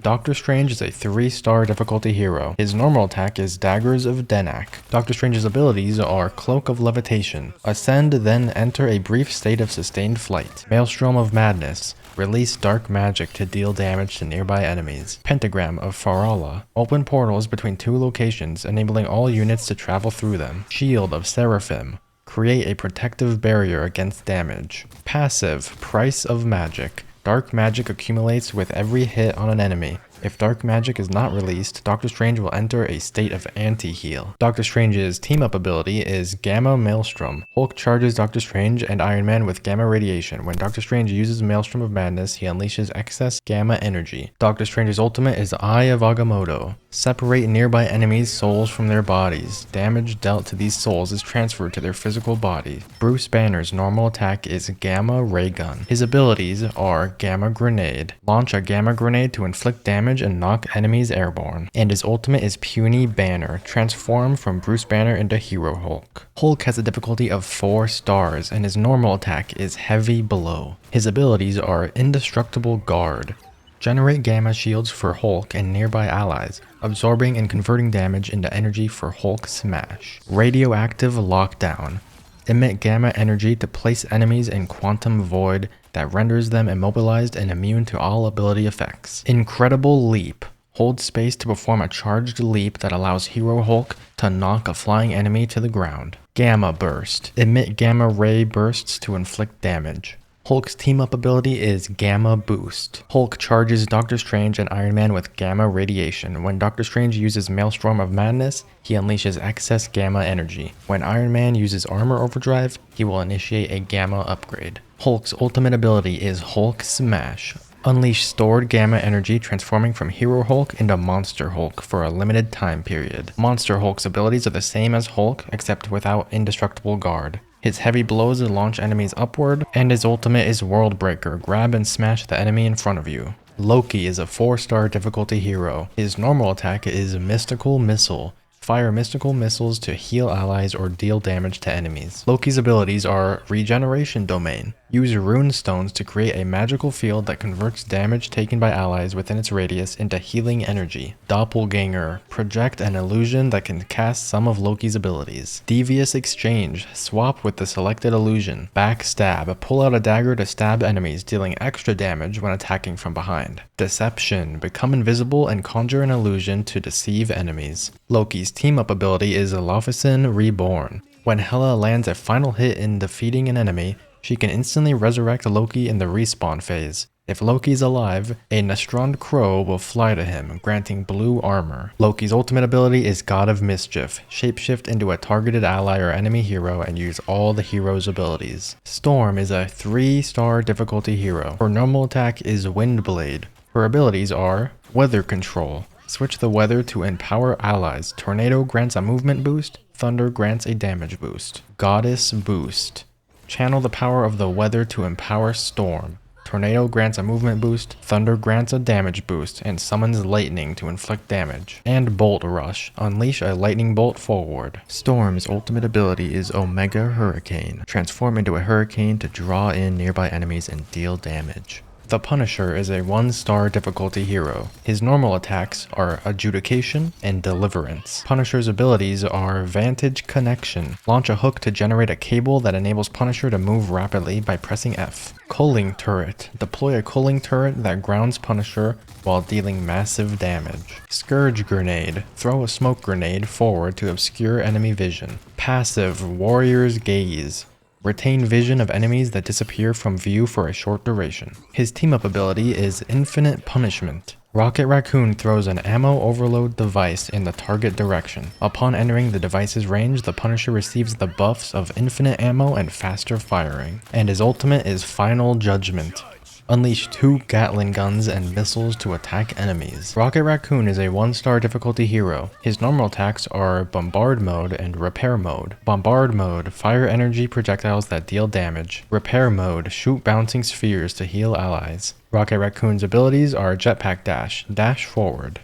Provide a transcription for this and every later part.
Doctor Strange is a 3-star difficulty hero. His normal attack is Daggers of Denak. Doctor Strange's abilities are Cloak of Levitation, Ascend, then enter a brief state of sustained flight. Maelstrom of Madness, release dark magic to deal damage to nearby enemies. Pentagram of Farala, open portals between 2 locations, enabling all units to travel through them. Shield of Seraphim, create a protective barrier against damage. Passive, Price of Magic, dark magic accumulates with every hit on an enemy. If dark magic is not released, Doctor Strange will enter a state of anti-heal. Doctor Strange's team-up ability is Gamma Maelstrom. Hulk charges Doctor Strange and Iron Man with gamma radiation. When Doctor Strange uses Maelstrom of Madness, he unleashes excess gamma energy. Doctor Strange's ultimate is Eye of Agamotto. Separate nearby enemies' souls from their bodies. Damage dealt to these souls is transferred to their physical body. Bruce Banner's normal attack is Gamma Ray Gun. His abilities are Gamma Grenade. Launch a Gamma Grenade to inflict damage and knock enemies airborne. And his ultimate is Puny Banner. Transform from Bruce Banner into Hero Hulk. Hulk has a difficulty of 4 stars and his normal attack is Heavy Blow. His abilities are Indestructible Guard. Generate gamma shields for Hulk and nearby allies, absorbing and converting damage into energy for Hulk Smash. Radioactive Lockdown. Emit gamma energy to place enemies in quantum void that renders them immobilized and immune to all ability effects. Incredible Leap. Hold space to perform a charged leap that allows Hero Hulk to knock a flying enemy to the ground. Gamma Burst. Emit gamma ray bursts to inflict damage. Hulk's team-up ability is Gamma Boost. Hulk charges Doctor Strange and Iron Man with gamma radiation. When Doctor Strange uses Maelstrom of Madness, he unleashes excess gamma energy. When Iron Man uses Armor Overdrive, he will initiate a gamma upgrade. Hulk's ultimate ability is Hulk Smash. Unleash stored gamma energy, transforming from Hero Hulk into Monster Hulk for a limited time period. Monster Hulk's abilities are the same as Hulk, except without Indestructible Guard. His heavy blows launch enemies upward, and his ultimate is World Breaker. Grab and smash the enemy in front of you. Loki is a 4-star difficulty hero. His normal attack is Mystical Missile. Fire mystical missiles to heal allies or deal damage to enemies. Loki's abilities are Regeneration Domain. Use rune stones to create a magical field that converts damage taken by allies within its radius into healing energy. Doppelganger. Project an illusion that can cast some of Loki's abilities. Devious Exchange. Swap with the selected illusion. Backstab. Pull out a dagger to stab enemies, dealing extra damage when attacking from behind. Deception. Become invisible and conjure an illusion to deceive enemies. Loki's team-up ability is Laufeyson Reborn. When Hela lands a final hit in defeating an enemy, she can instantly resurrect Loki in the respawn phase. If Loki's alive, a Nestrond Crow will fly to him, granting blue armor. Loki's ultimate ability is God of Mischief. Shapeshift into a targeted ally or enemy hero and use all the hero's abilities. Storm is a 3-star difficulty hero. Her normal attack is Windblade. Her abilities are Weather Control. Switch the weather to empower allies. Tornado grants a movement boost. Thunder grants a damage boost. Goddess Boost. Channel the power of the weather to empower Storm. Tornado grants a movement boost, Thunder grants a damage boost, and summons lightning to inflict damage. And Bolt Rush. Unleash a lightning bolt forward. Storm's ultimate ability is Omega Hurricane. Transform into a hurricane to draw in nearby enemies and deal damage. The Punisher is a 1-star difficulty hero. His normal attacks are Adjudication and Deliverance. Punisher's abilities are Vantage Connection. Launch a hook to generate a cable that enables Punisher to move rapidly by pressing F. Culling Turret. Deploy a culling turret that grounds Punisher while dealing massive damage. Scourge Grenade. Throw a smoke grenade forward to obscure enemy vision. Passive Warrior's Gaze. Retain vision of enemies that disappear from view for a short duration. His team-up ability is Infinite Punishment. Rocket Raccoon throws an ammo overload device in the target direction. Upon entering the device's range, the Punisher receives the buffs of infinite ammo and faster firing. And his ultimate is Final Judgment. Unleash 2 Gatling guns and missiles to attack enemies. Rocket Raccoon is a 1-star difficulty hero. His normal attacks are Bombard Mode and Repair Mode. Bombard Mode, fire energy projectiles that deal damage. Repair Mode, shoot bouncing spheres to heal allies. Rocket Raccoon's abilities are Jetpack Dash, dash forward.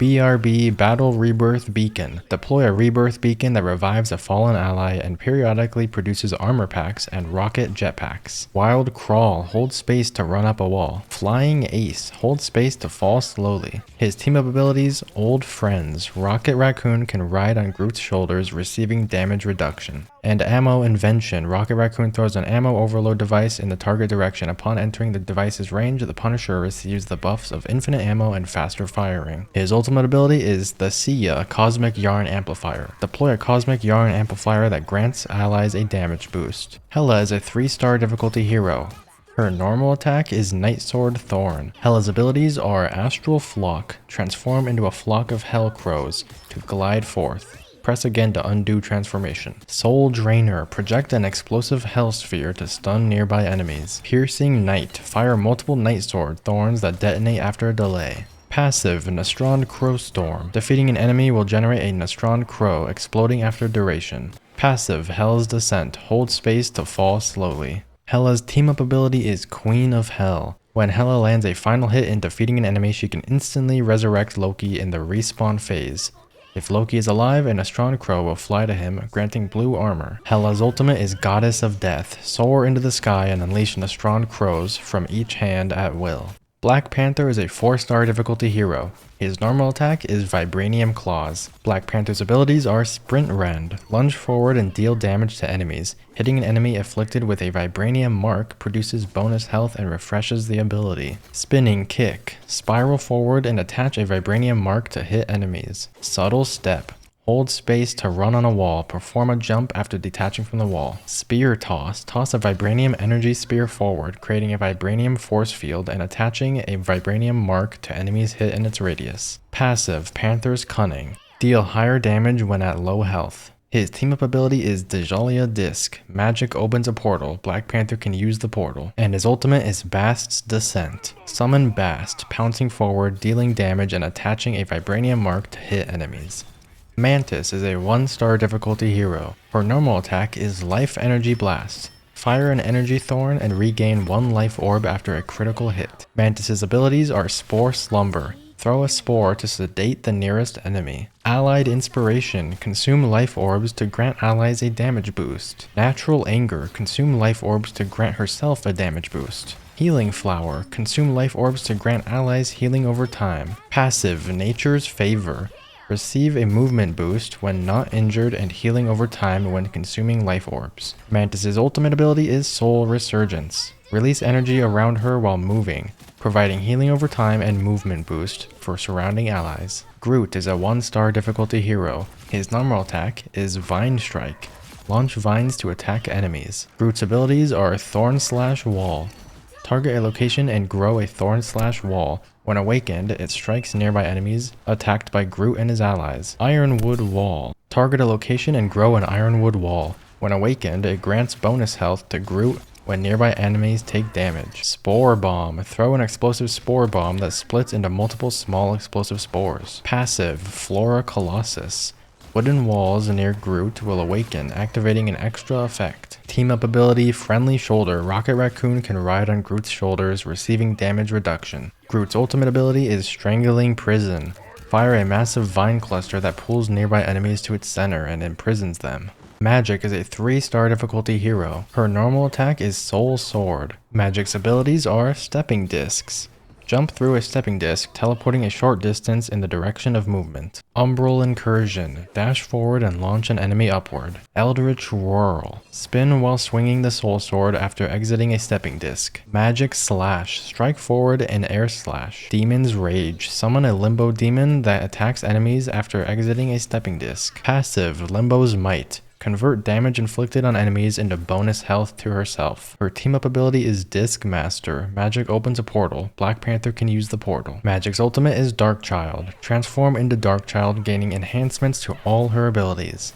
BRB Battle Rebirth Beacon. Deploy a rebirth beacon that revives a fallen ally and periodically produces armor packs and rocket jetpacks. Wild Crawl. Hold space to run up a wall. Flying Ace. Hold space to fall slowly. His team-up abilities, Old Friends. Rocket Raccoon can ride on Groot's shoulders, receiving damage reduction. And Ammo Invention. Rocket Raccoon throws an ammo overload device in the target direction. Upon entering the device's range, the Punisher receives the buffs of infinite ammo and faster firing. His ultimate ability is the Sia Cosmic Yarn Amplifier. Deploy a Cosmic Yarn Amplifier that grants allies a damage boost. Hela is a 3-star difficulty hero. Her normal attack is Nightsword Thorn. Hela's abilities are Astral Flock, transform into a flock of hell crows to glide forth. Press again to undo transformation. Soul Drainer, project an explosive hell sphere to stun nearby enemies. Piercing Night, fire multiple Nightsword thorns that detonate after a delay. Passive, Nastron Crow Storm. Defeating an enemy will generate a Nastron Crow, exploding after duration. Passive, Hell's Descent. Hold space to fall slowly. Hela's team-up ability is Queen of Hell. When Hela lands a final hit in defeating an enemy, she can instantly resurrect Loki in the respawn phase. If Loki is alive, a Nastron Crow will fly to him, granting blue armor. Hela's ultimate is Goddess of Death. Soar into the sky and unleash Nastron Crows from each hand at will. Black Panther is a 4-star difficulty hero. His normal attack is Vibranium Claws. Black Panther's abilities are Sprint Rend, lunge forward and deal damage to enemies. Hitting an enemy afflicted with a Vibranium mark produces bonus health and refreshes the ability. Spinning Kick, spiral forward and attach a Vibranium mark to hit enemies. Subtle Step, hold space to run on a wall, perform a jump after detaching from the wall. Spear Toss, toss a Vibranium energy spear forward, creating a Vibranium force field and attaching a Vibranium mark to enemies hit in its radius. Passive, Panther's Cunning, deal higher damage when at low health. His team-up ability is Djalia Disc. Magik opens a portal, Black Panther can use the portal. And his ultimate is Bast's Descent. Summon Bast, pouncing forward, dealing damage and attaching a Vibranium mark to hit enemies. Mantis is a 1-star difficulty hero. Her normal attack is Life Energy Blast. Fire an energy thorn and regain 1 life orb after a critical hit. Mantis's abilities are Spore Slumber. Throw a spore to sedate the nearest enemy. Allied Inspiration, consume life orbs to grant allies a damage boost. Natural Anger, consume life orbs to grant herself a damage boost. Healing Flower, consume life orbs to grant allies healing over time. Passive, Nature's Favor. Receive a movement boost when not injured and healing over time when consuming life orbs. Mantis's ultimate ability is Soul Resurgence. Release energy around her while moving, providing healing over time and movement boost for surrounding allies. Groot is a 1-star difficulty hero. His normal attack is Vine Strike. Launch vines to attack enemies. Groot's abilities are Thorn Slash Wall. Target a location and grow a Thorn Slash Wall. When awakened, it strikes nearby enemies attacked by Groot and his allies. Ironwood Wall. Target a location and grow an Ironwood Wall. When awakened, it grants bonus health to Groot when nearby enemies take damage. Spore Bomb. Throw an explosive spore bomb that splits into multiple small explosive spores. Passive, Flora Colossus. Wooden walls near Groot will awaken, activating an extra effect. Team-up ability, Friendly Shoulder. Rocket Raccoon can ride on Groot's shoulders, receiving damage reduction. Groot's ultimate ability is Strangling Prison. Fire a massive vine cluster that pulls nearby enemies to its center and imprisons them. Magik is a 3-star difficulty hero. Her normal attack is Soul Sword. Magik's abilities are Stepping Discs. Jump through a stepping disc, teleporting a short distance in the direction of movement. Umbral Incursion. Dash forward and launch an enemy upward. Eldritch Whirl. Spin while swinging the Soul Sword after exiting a stepping disc. Magic Slash. Strike forward and air slash. Demon's Rage. Summon a Limbo Demon that attacks enemies after exiting a stepping disc. Passive, Limbo's Might. Convert damage inflicted on enemies into bonus health to herself. Her team-up ability is Disc Master. Magik opens a portal. Black Panther can use the portal. Magik's ultimate is Darkchild. Transform into Darkchild, gaining enhancements to all her abilities.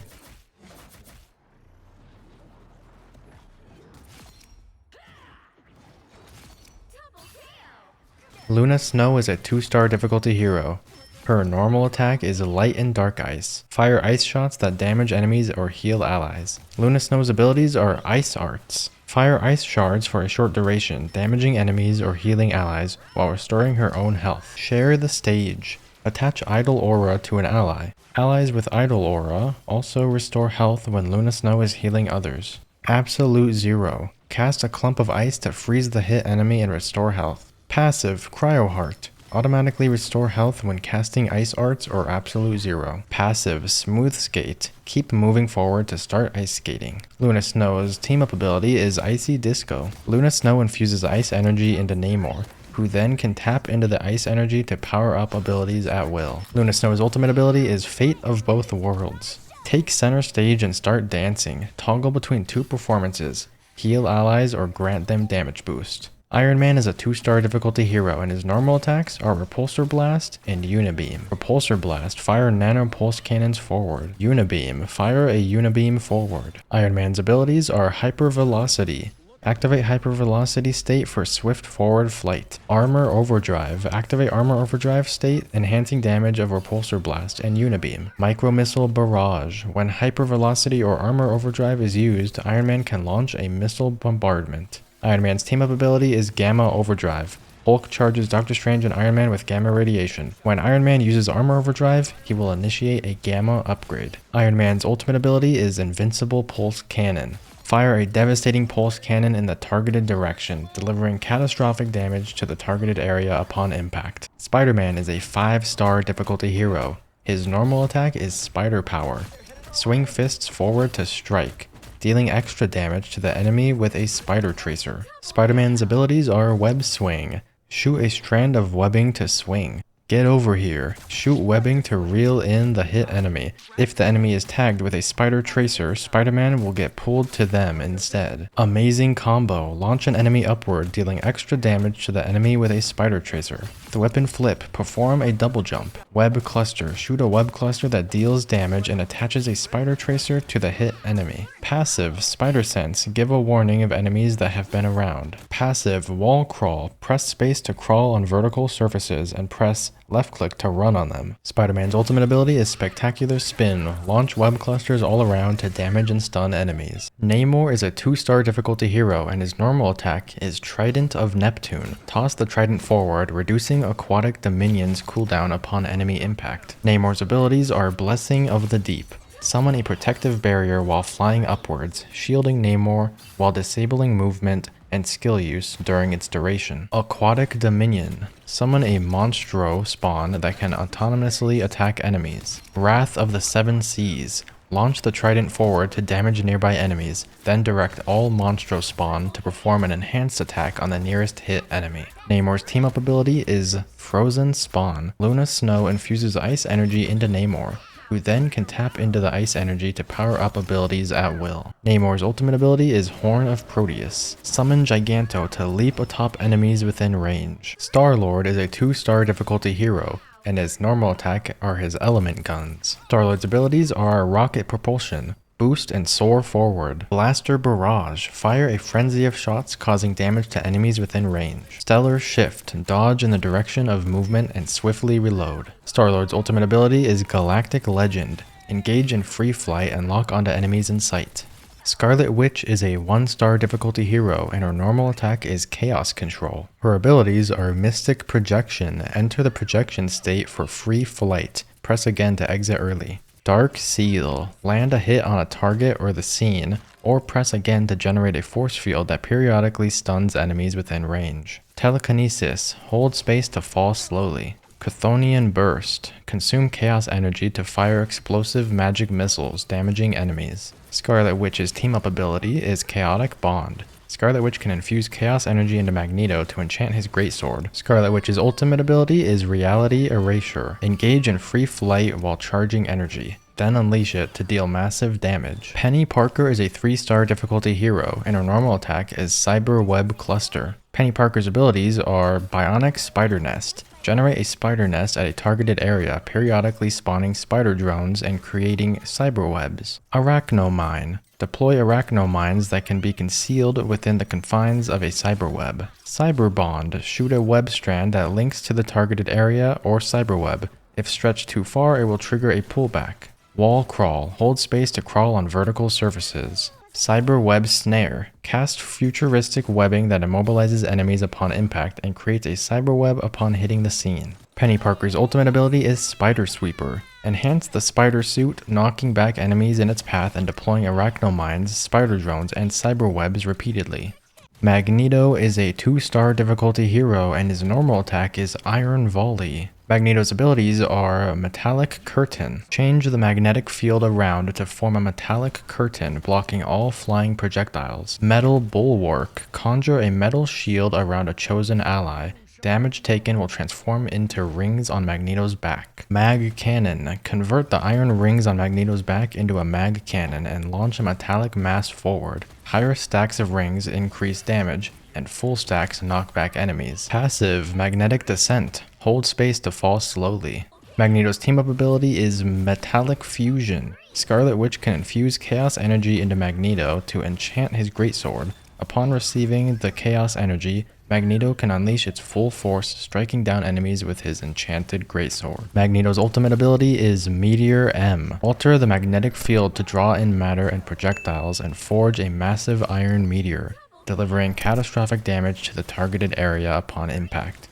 Luna Snow is a 2-star difficulty hero. Her normal attack is Light and Dark Ice. Fire ice shots that damage enemies or heal allies. Luna Snow's abilities are Ice Arts. Fire ice shards for a short duration, damaging enemies or healing allies while restoring her own health. Share the Stage. Attach Idle Aura to an ally. Allies with Idle Aura also restore health when Luna Snow is healing others. Absolute Zero. Cast a clump of ice to freeze the hit enemy and restore health. Passive, Cryo Heart. Automatically restore health when casting Ice Arts or Absolute Zero. Passive, Smooth Skate. Keep moving forward to start ice skating. Luna Snow's team-up ability is Icy Disco. Luna Snow infuses ice energy into Namor, who then can tap into the ice energy to power up abilities at will. Luna Snow's ultimate ability is Fate of Both Worlds. Take center stage and start dancing. Toggle between two performances. Heal allies or grant them damage boost. Iron Man is a 2-star difficulty hero and his normal attacks are Repulsor Blast and Unibeam. Repulsor Blast, fire nano pulse cannons forward. Unibeam, fire a Unibeam forward. Iron Man's abilities are Hyper Velocity. Activate Hyper Velocity state for swift forward flight. Armor Overdrive. Activate Armor Overdrive state, enhancing damage of Repulsor Blast and Unibeam. Micro Missile Barrage. When Hyper Velocity or Armor Overdrive is used, Iron Man can launch a missile bombardment. Iron Man's team-up ability is Gamma Overdrive. Hulk charges Doctor Strange and Iron Man with Gamma Radiation. When Iron Man uses Armor Overdrive, he will initiate a Gamma upgrade. Iron Man's ultimate ability is Invincible Pulse Cannon. Fire a devastating pulse cannon in the targeted direction, delivering catastrophic damage to the targeted area upon impact. Spider-Man is a 5-star difficulty hero. His normal attack is Spider Power. Swing fists forward to strike, dealing extra damage to the enemy with a Spider Tracer. Spider-Man's abilities are Web Swing. Shoot a strand of webbing to swing. Get over here. Shoot webbing to reel in the hit enemy. If the enemy is tagged with a Spider Tracer, Spider-Man will get pulled to them instead. Amazing Combo. Launch an enemy upward, dealing extra damage to the enemy with a Spider Tracer. The weapon flip. Perform a double jump. Web Cluster. Shoot a web cluster that deals damage and attaches a Spider Tracer to the hit enemy. Passive. Spider Sense. Give a warning of enemies that have been around. Passive. Wall Crawl. Press space to crawl on vertical surfaces and press left click to run on them. Spider-Man's ultimate ability is Spectacular Spin. Launch web clusters all around to damage and stun enemies. Namor is a 2-star difficulty hero and his normal attack is Trident of Neptune. Toss the trident forward, reducing aquatic dominion's cooldown upon enemy impact. Namor's abilities are Blessing of the Deep. Summon a protective barrier while flying upwards, shielding Namor while disabling movement and skill use during its duration. Aquatic Dominion. Summon a Monstro spawn that can autonomously attack enemies. Wrath of the Seven Seas. Launch the trident forward to damage nearby enemies, then direct all Monstro spawn to perform an enhanced attack on the nearest hit enemy. Namor's team-up ability is Frozen Spawn. Luna Snow infuses ice energy into Namor, who then can tap into the ice energy to power up abilities at will. Namor's ultimate ability is Horn of Proteus. Summon Giganto to leap atop enemies within range. Star-Lord is a 2-star difficulty hero, and his normal attack are his element guns. Star-Lord's abilities are Rocket Propulsion, Boost and Soar Forward. Blaster Barrage. Fire a frenzy of shots causing damage to enemies within range. Stellar Shift. Dodge in the direction of movement and swiftly reload. Star-Lord's ultimate ability is Galactic Legend. Engage in free flight and lock onto enemies in sight. Scarlet Witch is a 1-star difficulty hero and her normal attack is Chaos Control. Her abilities are Mystic Projection. Enter the projection state for free flight. Press again to exit early. Dark Seal. Land a hit on a target or the scene, or press again to generate a force field that periodically stuns enemies within range. Telekinesis. Hold space to fall slowly. Chthonian Burst. Consume chaos energy to fire explosive magic missiles, damaging enemies. Scarlet Witch's team-up ability is Chaotic Bond. Scarlet Witch can infuse chaos energy into Magneto to enchant his greatsword. Scarlet Witch's ultimate ability is Reality Erasure. Engage in free flight while charging energy, then unleash it to deal massive damage. Peni Parker is a 3-star difficulty hero, and her normal attack is Cyber Web Cluster. Peni Parker's abilities are Bionic Spider Nest. Generate a spider nest at a targeted area, periodically spawning spider drones and creating cyber webs. Arachnomine. Deploy arachnomines that can be concealed within the confines of a cyber web. Cyber Bond. Shoot a web strand that links to the targeted area or cyber web. If stretched too far, it will trigger a pullback. Wall Crawl. Hold space to crawl on vertical surfaces. Cyber Web Snare. Cast futuristic webbing that immobilizes enemies upon impact and creates a cyber web upon hitting the scene. Penny Parker's ultimate ability is Spider Sweeper. Enhance the spider suit, knocking back enemies in its path and deploying arachnomines, spider drones, and cyber webs repeatedly. Magneto is a 2-star difficulty hero and his normal attack is Iron Volley. Magneto's abilities are Metallic Curtain. Change the magnetic field around to form a metallic curtain blocking all flying projectiles. Metal Bulwark. Conjure a metal shield around a chosen ally. Damage taken will transform into rings on Magneto's back. Mag Cannon. Convert the iron rings on Magneto's back into a mag cannon and launch a metallic mass forward. Higher stacks of rings increase damage, and full stacks knock back enemies. Passive Magnetic Descent. Hold space to fall slowly. Magneto's team-up ability is Metallic Fusion. Scarlet Witch can infuse chaos energy into Magneto to enchant his greatsword. Upon receiving the chaos energy, Magneto can unleash its full force, striking down enemies with his enchanted greatsword. Magneto's ultimate ability is Meteor M. Alter the magnetic field to draw in matter and projectiles and forge a massive iron meteor, delivering catastrophic damage to the targeted area upon impact.